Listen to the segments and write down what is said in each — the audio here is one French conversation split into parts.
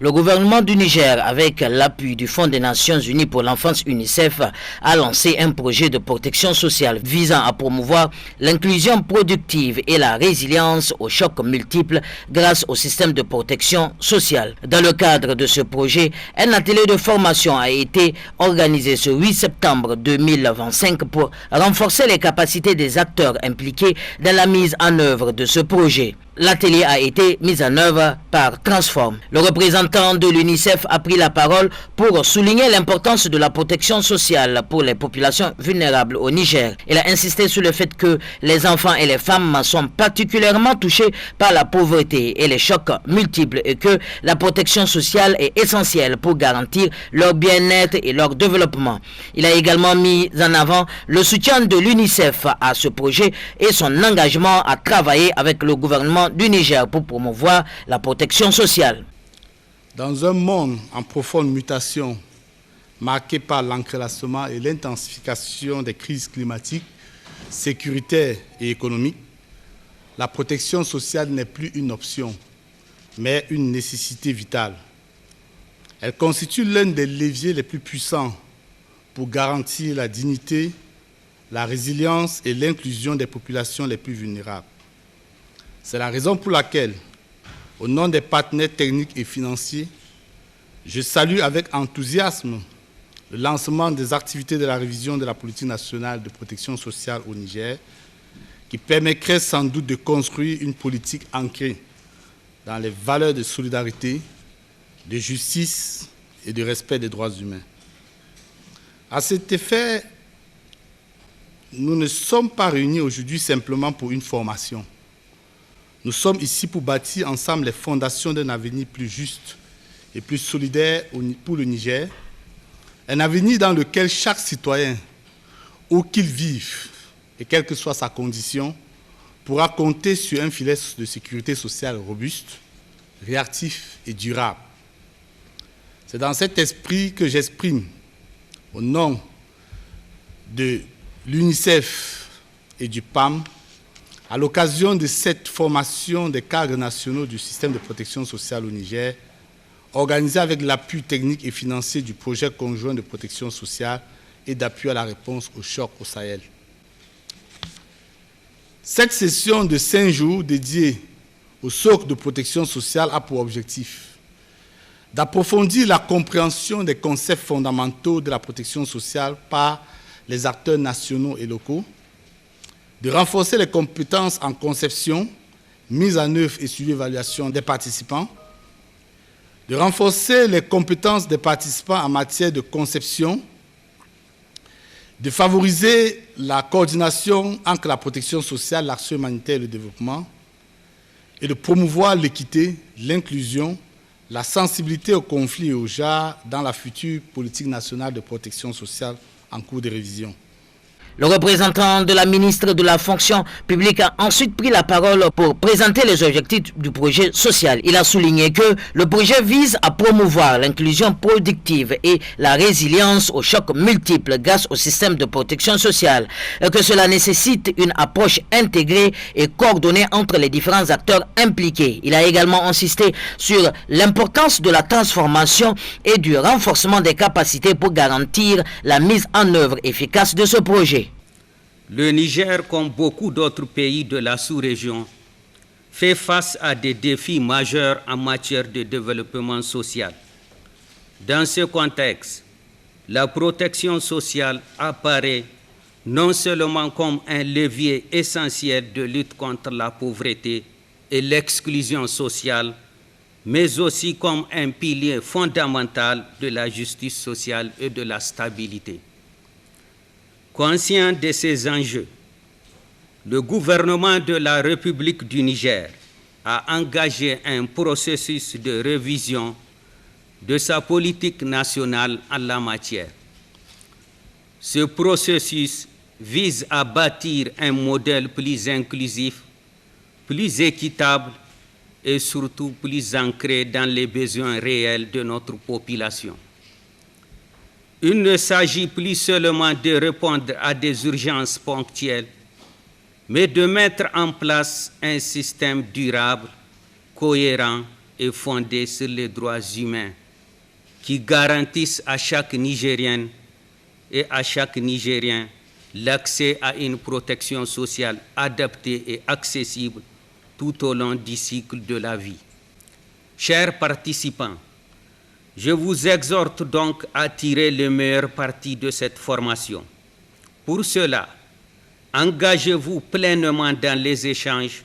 Le gouvernement du Niger, avec l'appui du Fonds des Nations Unies pour l'enfance UNICEF, a lancé un projet de protection sociale visant à promouvoir l'inclusion productive et la résilience aux chocs multiples grâce au système de protection sociale. Dans le cadre de ce projet, un atelier de formation a été organisé ce 8 septembre 2025 pour renforcer les capacités des acteurs impliqués dans la mise en œuvre de ce projet. L'atelier a été mis en œuvre par Transform. Le représentant de l'UNICEF a pris la parole pour souligner l'importance de la protection sociale pour les populations vulnérables au Niger. Il a insisté sur le fait que les enfants et les femmes sont particulièrement touchés par la pauvreté et les chocs multiples et que la protection sociale est essentielle pour garantir leur bien-être et leur développement. Il a également mis en avant le soutien de l'UNICEF à ce projet et son engagement à travailler avec le gouvernement du Niger pour promouvoir la protection sociale. Dans un monde en profonde mutation, marqué par l'enclassement et l'intensification des crises climatiques, sécuritaires et économiques, la protection sociale n'est plus une option, mais une nécessité vitale. Elle constitue l'un des leviers les plus puissants pour garantir la dignité, la résilience et l'inclusion des populations les plus vulnérables. C'est la raison pour laquelle, au nom des partenaires techniques et financiers, je salue avec enthousiasme le lancement des activités de la révision de la politique nationale de protection sociale au Niger, qui permettrait sans doute de construire une politique ancrée dans les valeurs de solidarité, de justice et de respect des droits humains. À cet effet, nous ne sommes pas réunis aujourd'hui simplement pour une formation. Nous sommes ici pour bâtir ensemble les fondations d'un avenir plus juste et plus solidaire pour le Niger, un avenir dans lequel chaque citoyen, où qu'il vive et quelle que soit sa condition, pourra compter sur un filet de sécurité sociale robuste, réactif et durable. C'est dans cet esprit que j'exprime, au nom de l'UNICEF et du PAM, à l'occasion de cette formation des cadres nationaux du système de protection sociale au Niger, organisée avec l'appui technique et financier du projet conjoint de protection sociale et d'appui à la réponse aux chocs au Sahel. Cette session de 5 jours dédiée au socle de protection sociale a pour objectif d'approfondir la compréhension des concepts fondamentaux de la protection sociale par les acteurs nationaux et locaux, de renforcer les compétences en conception, mise en œuvre et suivi d'évaluation des participants, de renforcer les compétences des participants en matière de conception, de favoriser la coordination entre la protection sociale, l'action humanitaire et le développement, et de promouvoir l'équité, l'inclusion, la sensibilité aux conflits et aux genres dans la future politique nationale de protection sociale en cours de révision. Le représentant de la ministre de la fonction publique a ensuite pris la parole pour présenter les objectifs du projet social. Il a souligné que le projet vise à promouvoir l'inclusion productive et la résilience aux chocs multiples grâce au système de protection sociale, et que cela nécessite une approche intégrée et coordonnée entre les différents acteurs impliqués. Il a également insisté sur l'importance de la transformation et du renforcement des capacités pour garantir la mise en œuvre efficace de ce projet. Le Niger, comme beaucoup d'autres pays de la sous-région, fait face à des défis majeurs en matière de développement social. Dans ce contexte, la protection sociale apparaît non seulement comme un levier essentiel de lutte contre la pauvreté et l'exclusion sociale, mais aussi comme un pilier fondamental de la justice sociale et de la stabilité. Conscient de ces enjeux, le gouvernement de la République du Niger a engagé un processus de révision de sa politique nationale en la matière. Ce processus vise à bâtir un modèle plus inclusif, plus équitable et surtout plus ancré dans les besoins réels de notre population. Il ne s'agit plus seulement de répondre à des urgences ponctuelles, mais de mettre en place un système durable, cohérent est fondée sur les droits humains qui garantissent à chaque Nigérienne et à chaque Nigérien l'accès à une protection sociale adaptée et accessible tout au long du cycle de la vie. Chers participants, je vous exhorte donc à tirer le meilleur parti de cette formation. Pour cela, engagez-vous pleinement dans les échanges,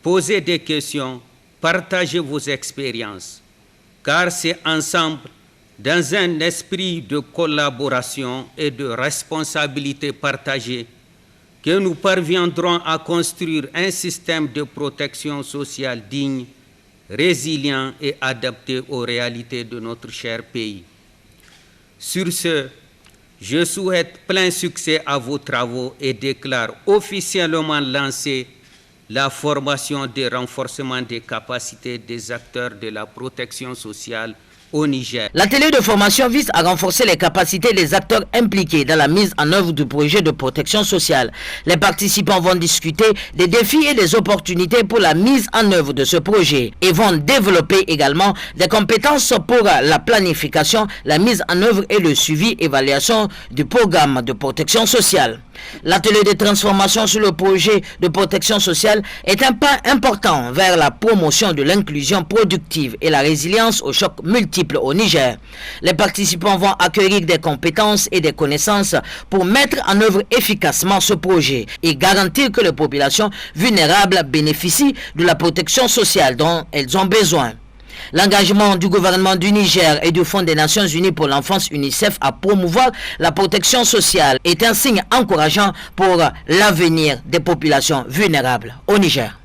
posez des questions, partagez vos expériences, car c'est ensemble, dans un esprit de collaboration et de responsabilité partagée, que nous parviendrons à construire un système de protection sociale digne, résilient et adapté aux réalités de notre cher pays. Sur ce, je souhaite plein succès à vos travaux et déclare officiellement lancée la formation de renforcement des capacités des acteurs de la protection sociale au Niger. L'atelier de formation vise à renforcer les capacités des acteurs impliqués dans la mise en œuvre du projet de protection sociale. Les participants vont discuter des défis et des opportunités pour la mise en œuvre de ce projet et vont développer également des compétences pour la planification, la mise en œuvre et le suivi évaluation du programme de protection sociale. L'atelier de transformation sur le projet de protection sociale est un pas important vers la promotion de l'inclusion productive et la résilience aux chocs multiples au Niger. Les participants vont acquérir des compétences et des connaissances pour mettre en œuvre efficacement ce projet et garantir que les populations vulnérables bénéficient de la protection sociale dont elles ont besoin. L'engagement du gouvernement du Niger et du Fonds des Nations Unies pour l'enfance UNICEF à promouvoir la protection sociale est un signe encourageant pour l'avenir des populations vulnérables au Niger.